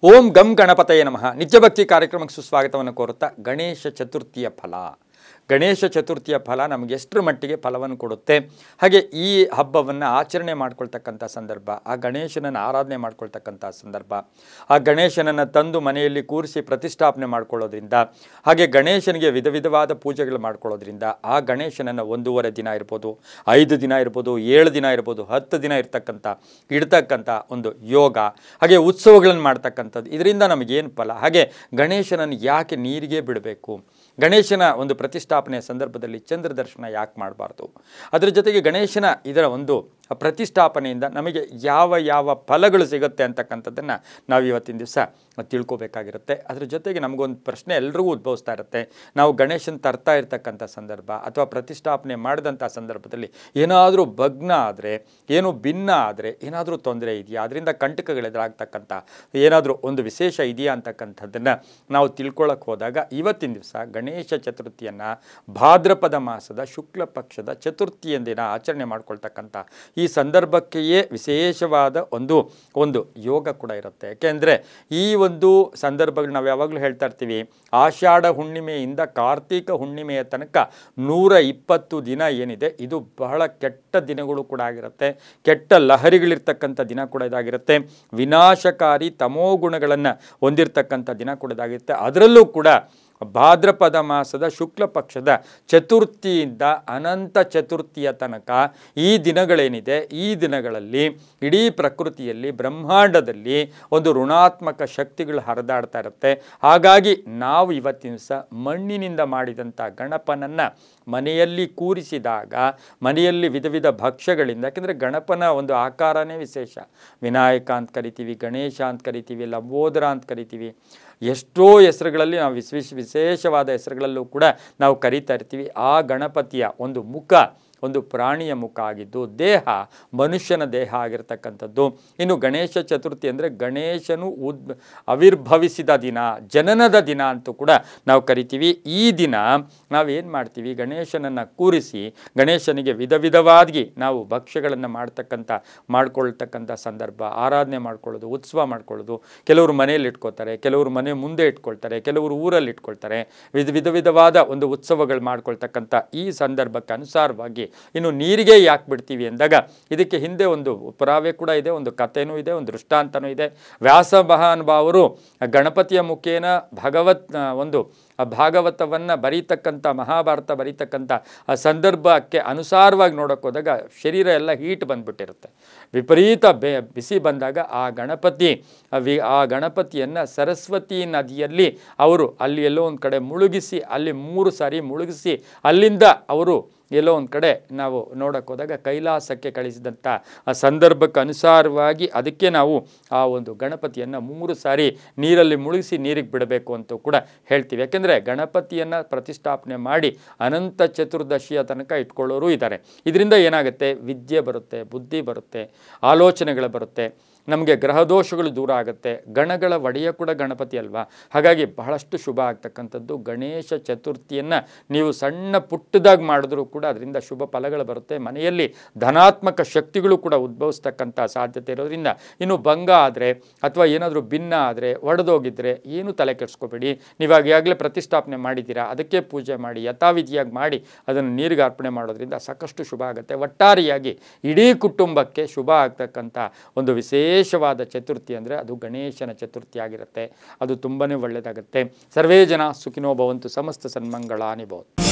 ಓಂ ಗಂ ಗಣಪತಯೇ ನಮಃ. ನಿತ್ಯಭಕ್ತಿ ಕಾರ್ಯಕ್ರಮಕ್ಕೆ ಸುಸ್ವಾಗತವನ್ನು ಕೋರುತ್ತಾ, ಗಣೇಶ ಚತುರ್ಥಿಯ ಫಲ, ಗಣೇಶ ಚತುರ್ಥಿಯ ಫಲ ನಮಗೆ ಎಷ್ಟರ ಮಟ್ಟಿಗೆ ಫಲವನ್ನು ಕೊಡುತ್ತೆ, ಹಾಗೆ ಈ ಹಬ್ಬವನ್ನು ಆಚರಣೆ ಮಾಡ್ಕೊಳ್ತಕ್ಕಂಥ ಸಂದರ್ಭ, ಆ ಗಣೇಶನನ್ನು ಆರಾಧನೆ ಮಾಡ್ಕೊಳ್ತಕ್ಕಂಥ ಸಂದರ್ಭ, ಆ ಗಣೇಶನನ್ನು ತಂದು ಮನೆಯಲ್ಲಿ ಕೂರಿಸಿ ಪ್ರತಿಷ್ಠಾಪನೆ ಮಾಡ್ಕೊಳ್ಳೋದ್ರಿಂದ, ಹಾಗೆ ಗಣೇಶನಿಗೆ ವಿಧ ವಿಧವಾದ ಪೂಜೆಗಳು ಮಾಡ್ಕೊಳ್ಳೋದ್ರಿಂದ ಆ ಗಣೇಶನನ್ನು 1.5 ದಿನ ಇರ್ಬೋದು, 5 ದಿನ ಇರ್ಬೋದು, 7 ದಿನ ಇರ್ಬೋದು, 10 ದಿನ ಇಡ್ತಕ್ಕಂಥ ಒಂದು ಯೋಗ, ಹಾಗೆ ಉತ್ಸವಗಳನ್ನು ಮಾಡ್ತಕ್ಕಂಥದ್ದು, ಇದರಿಂದ ನಮಗೇನು ಫಲ, ಹಾಗೆ ಗಣೇಶನನ್ನು ಯಾಕೆ ನೀರಿಗೆ ಬಿಡಬೇಕು, ಗಣೇಶನ ಒಂದು ಪ್ರತಿಷ್ಠಾಪನೆಯ ಸಂದರ್ಭದಲ್ಲಿ ಚಂದ್ರ ದರ್ಶನ ಯಾಕೆ ಮಾಡಬಾರ್ದು, ಅದರ ಜೊತೆಗೆ ಗಣೇಶನ ಇದರ ಒಂದು ಪ್ರತಿಷ್ಠಾಪನೆಯಿಂದ ನಮಗೆ ಯಾವ ಯಾವ ಫಲಗಳು ಸಿಗುತ್ತೆ ಅಂತಕ್ಕಂಥದ್ದನ್ನು ನಾವು ಇವತ್ತಿನ ದಿವಸ ತಿಳ್ಕೊಬೇಕಾಗಿರುತ್ತೆ. ಅದರ ಜೊತೆಗೆ ನಮಗೊಂದು ಪ್ರಶ್ನೆ ಎಲ್ರಿಗೂ ಉದ್ಭವಿಸ್ತಾ ಇರುತ್ತೆ, ನಾವು ಗಣೇಶನ ತರ್ತಾ ಇರ್ತಕ್ಕಂಥ ಸಂದರ್ಭ ಅಥವಾ ಪ್ರತಿಷ್ಠಾಪನೆ ಮಾಡಿದಂಥ ಸಂದರ್ಭದಲ್ಲಿ ಏನಾದರೂ ಭಗ್ನ ಆದರೆ, ಏನು ಭಿನ್ನ ಆದರೆ ಏನಾದರೂ ತೊಂದರೆ ಇದೆಯಾ, ಅದರಿಂದ ಕಂಟಕಗಳೆದುರಾಗ್ತಕ್ಕಂಥ ಏನಾದರೂ ಒಂದು ವಿಶೇಷ ಇದೆಯಾ ಅಂತಕ್ಕಂಥದ್ದನ್ನು ನಾವು ತಿಳ್ಕೊಳ್ಳೋಕೆ ಹೋದಾಗ, ಇವತ್ತಿನ ದಿವಸ ಗಣೇಶ ಚತುರ್ಥಿಯನ್ನು ಭಾದ್ರಪದ ಮಾಸದ ಶುಕ್ಲ ಪಕ್ಷದ ಚತುರ್ಥಿಯ ದಿನ ಆಚರಣೆ ಮಾಡ್ಕೊಳ್ತಕ್ಕಂಥ ಈ ಸಂದರ್ಭಕ್ಕೆಯೇ ವಿಶೇಷವಾದ ಒಂದು ಯೋಗ ಕೂಡ ಇರುತ್ತೆ. ಯಾಕೆಂದರೆ ಈ ಒಂದು ಸಂದರ್ಭಗಳು ನಾವು ಯಾವಾಗಲೂ ಹೇಳ್ತಾ ಇರ್ತೀವಿ, ಆಷಾಢ ಹುಣ್ಣಿಮೆಯಿಂದ ಕಾರ್ತಿಕ ಹುಣ್ಣಿಮೆಯ ತನಕ 120 ದಿನ ಏನಿದೆ, ಇದು ಬಹಳ ಕೆಟ್ಟ ದಿನಗಳು ಕೂಡ ಆಗಿರುತ್ತೆ, ಕೆಟ್ಟ ಲಹರಿಗಳಿರ್ತಕ್ಕಂಥ ದಿನ ಕೂಡ ಇದಾಗಿರುತ್ತೆ, ವಿನಾಶಕಾರಿ ತಮೋಗುಣಗಳನ್ನು ಹೊಂದಿರತಕ್ಕಂಥ ದಿನ ಕೂಡ ಇದಾಗಿರುತ್ತೆ. ಅದರಲ್ಲೂ ಕೂಡ ಭಾದ್ರಪದ ಮಾಸದ ಶುಕ್ಲ ಪಕ್ಷದ ಚತುರ್ಥಿಯಿಂದ ಅನಂತ ಚತುರ್ಥಿಯ ತನಕ ಈ ದಿನಗಳೇನಿದೆ, ಈ ದಿನಗಳಲ್ಲಿ ಇಡೀ ಪ್ರಕೃತಿಯಲ್ಲಿ ಬ್ರಹ್ಮಾಂಡದಲ್ಲಿ ಒಂದು ಋಣಾತ್ಮಕ ಶಕ್ತಿಗಳು ಹರಿದಾಡ್ತಾ ಇರುತ್ತೆ. ಹಾಗಾಗಿ ನಾವು ಇವತ್ತಿನ ದಿವಸ ಮಣ್ಣಿನಿಂದ ಮಾಡಿದಂಥ ಗಣಪನನ್ನು ಮನೆಯಲ್ಲಿ ಕೂರಿಸಿದಾಗ, ಮನೆಯಲ್ಲಿ ವಿಧ ವಿಧ ಭಕ್ಷ್ಯಗಳಿಂದ, ಯಾಕೆಂದರೆ ಗಣಪನ ಒಂದು ಆಕಾರನೇ ವಿಶೇಷ, ವಿನಾಯಕ ಅಂತ ಕರಿತೀವಿ, ಗಣೇಶ ಅಂತ ಕರಿತೀವಿ, ಲಂಬೋದರ ಅಂತ ಕರಿತೀವಿ, ಎಷ್ಟೋ ಹೆಸರುಗಳಲ್ಲಿ ನಾವು ವಿಶೇಷವಾದ ಹೆಸರುಗಳಲ್ಲೂ ಕೂಡ ನಾವು ಕರೀತಾ ಇರ್ತೀವಿ. ಆ ಗಣಪತಿಯ ಒಂದು ಮುಖ ಒಂದು ಪ್ರಾಣಿಯ ಮುಖ ಆಗಿದ್ದು, ದೇಹ ಮನುಷ್ಯನ ದೇಹ ಆಗಿರ್ತಕ್ಕಂಥದ್ದು. ಇನ್ನು ಗಣೇಶ ಚತುರ್ಥಿ ಅಂದರೆ ಗಣೇಶನು ಆವಿರ್ಭವಿಸಿದ ದಿನ, ಜನನದ ದಿನ ಅಂತೂ ಕೂಡ ನಾವು ಕರಿತೀವಿ. ಈ ದಿನ ನಾವೇನು ಮಾಡ್ತೀವಿ, ಗಣೇಶನನ್ನು ಕೂರಿಸಿ ಗಣೇಶನಿಗೆ ವಿಧ ವಿಧವಾಗಿ ನಾವು ಭಕ್ಷ್ಯಗಳನ್ನು ಮಾಡ್ಕೊಳ್ತಕ್ಕಂಥ ಸಂದರ್ಭ, ಆರಾಧನೆ ಮಾಡ್ಕೊಳ್ಳೋದು, ಉತ್ಸವ ಮಾಡ್ಕೊಳ್ಳೋದು. ಕೆಲವರು ಮನೆಯಲ್ಲಿ ಇಟ್ಕೊಳ್ತಾರೆ, ಕೆಲವರು ಮನೆ ಮುಂದೆ ಇಟ್ಕೊಳ್ತಾರೆ, ಕೆಲವರು ಊರಲ್ಲಿ ಇಟ್ಕೊಳ್ತಾರೆ, ವಿಧ ವಿಧವಾದ ಒಂದು ಉತ್ಸವಗಳು ಮಾಡ್ಕೊಳ್ತಕ್ಕಂಥ ಈ ಸಂದರ್ಭಕ್ಕೆ ಅನುಸಾರವಾಗಿ ಇನ್ನು ನೀರಿಗೆ ಯಾಕೆ ಬಿಡ್ತೀವಿ ಅಂದಾಗ, ಇದಕ್ಕೆ ಹಿಂದೆ ಒಂದು ಪುರಾವೆ ಕೂಡ ಇದೆ, ಒಂದು ಕಥೆನೂ ಇದೆ, ಒಂದು ದೃಷ್ಟಾಂತನೂ ಇದೆ. ವ್ಯಾಸ ಮಹಾನುಭಾವರು ಗಣಪತಿಯ ಮುಖೇನ ಭಾಗವತವನ್ನು ಬರೀತಕ್ಕಂಥ, ಮಹಾಭಾರತ ಬರೀತಕ್ಕಂಥ ಆ ಸಂದರ್ಭಕ್ಕೆ ಅನುಸಾರವಾಗಿ ನೋಡೋಕೆ ಹೋದಾಗ ಶರೀರ ಎಲ್ಲ ಹೀಟ್ ಬಂದ್ಬಿಟ್ಟಿರುತ್ತೆ, ವಿಪರೀತ ಬಿಸಿ ಬಂದಾಗ ಆ ಗಣಪತಿಯನ್ನು ಸರಸ್ವತಿ ನದಿಯಲ್ಲಿ ಅವರು ಅಲ್ಲಿ ಎಲ್ಲೋ ಒಂದು ಕಡೆ ಮುಳುಗಿಸಿ, ಅಲ್ಲಿ 3 ಸಾರಿ ಮುಳುಗಿಸಿ, ಅಲ್ಲಿಂದ ಅವರು ಎಲ್ಲೋ ಒಂದು ಕಡೆ ನಾವು ನೋಡೋಕೆ ಹೋದಾಗ ಕೈಲಾಸಕ್ಕೆ ಕಳಿಸಿದಂಥ ಆ ಸಂದರ್ಭಕ್ಕೆ ಅನುಸಾರವಾಗಿ ಅದಕ್ಕೆ ನಾವು ಆ ಒಂದು ಗಣಪತಿಯನ್ನು 3 ಸಾರಿ ನೀರಲ್ಲಿ ಮುಳುಗಿಸಿ ನೀರಿಗೆ ಬಿಡಬೇಕು ಅಂತ ಕೂಡ ಹೇಳ್ತೀವಿ. ಯಾಕೆಂದರೆ ಗಣಪತಿಯನ್ನು ಪ್ರತಿಷ್ಠಾಪನೆ ಮಾಡಿ ಅನಂತ ಚತುರ್ದಶಿಯ ತನಕ ಇಟ್ಕೊಳ್ಳೋರು ಇದ್ದಾರೆ. ಇದರಿಂದ ಏನಾಗುತ್ತೆ, ವಿದ್ಯೆ ಬರುತ್ತೆ, ಬುದ್ಧಿ ಬರುತ್ತೆ, ಆಲೋಚನೆಗಳು ಬರುತ್ತೆ, ನಮಗೆ ಗ್ರಹದೋಷಗಳು ದೂರ ಆಗುತ್ತೆ. ಗಣಗಳ ಒಡೆಯ ಕೂಡ ಗಣಪತಿ ಅಲ್ವಾ, ಹಾಗಾಗಿ ಬಹಳಷ್ಟು ಶುಭ ಆಗ್ತಕ್ಕಂಥದ್ದು. ಗಣೇಶ ಚತುರ್ಥಿಯನ್ನು ನೀವು ಸಣ್ಣ ಪುಟ್ಟದಾಗಿ ಮಾಡಿದ್ರೂ ಕೂಡ ಅದರಿಂದ ಶುಭ ಫಲಗಳು ಬರುತ್ತೆ. ಮನೆಯಲ್ಲಿ ಧನಾತ್ಮಕ ಶಕ್ತಿಗಳು ಕೂಡ ಉದ್ಭವಿಸ್ತಕ್ಕಂಥ ಸಾಧ್ಯತೆ ಇರೋದ್ರಿಂದ, ಇನ್ನು ಭಂಗ ಆದರೆ ಅಥವಾ ಏನಾದರೂ ಭಿನ್ನ ಆದರೆ, ಒಡೆದೋಗಿದ್ದರೆ ಏನು ತಲೆ ಕೆಡಿಸ್ಕೋಬೇಡಿ. ನೀವಾಗ ಈಗಾಗಲೇ ಪ್ರತಿಷ್ಠಾಪನೆ ಮಾಡಿದ್ದೀರಾ, ಅದಕ್ಕೆ ಪೂಜೆ ಮಾಡಿ ಯಥಾವಿಧಿಯಾಗಿ ಮಾಡಿ ಅದನ್ನು ನೀರಿಗೆ ಅರ್ಪಣೆ ಮಾಡೋದ್ರಿಂದ ಸಾಕಷ್ಟು ಶುಭ ಆಗುತ್ತೆ. ಒಟ್ಟಾರೆಯಾಗಿ ಇಡೀ ಕುಟುಂಬಕ್ಕೆ ಶುಭ ಆಗ್ತಕ್ಕಂಥ ಒಂದು ವಿಶೇಷವಾದ ಚತುರ್ಥಿ ಅಂದರೆ ಅದು ಗಣೇಶನ ಚತುರ್ಥಿ ಆಗಿರುತ್ತೆ. ಅದು ತುಂಬಾ ಒಳ್ಳೆಯದಾಗುತ್ತೆ. ಸರ್ವೇ ಜನ ಸುಖಿನೋ ಭವಂತು, ಸಮಸ್ತ ಸನ್ಮಂಗಳಾನಿ ಭವಂತು.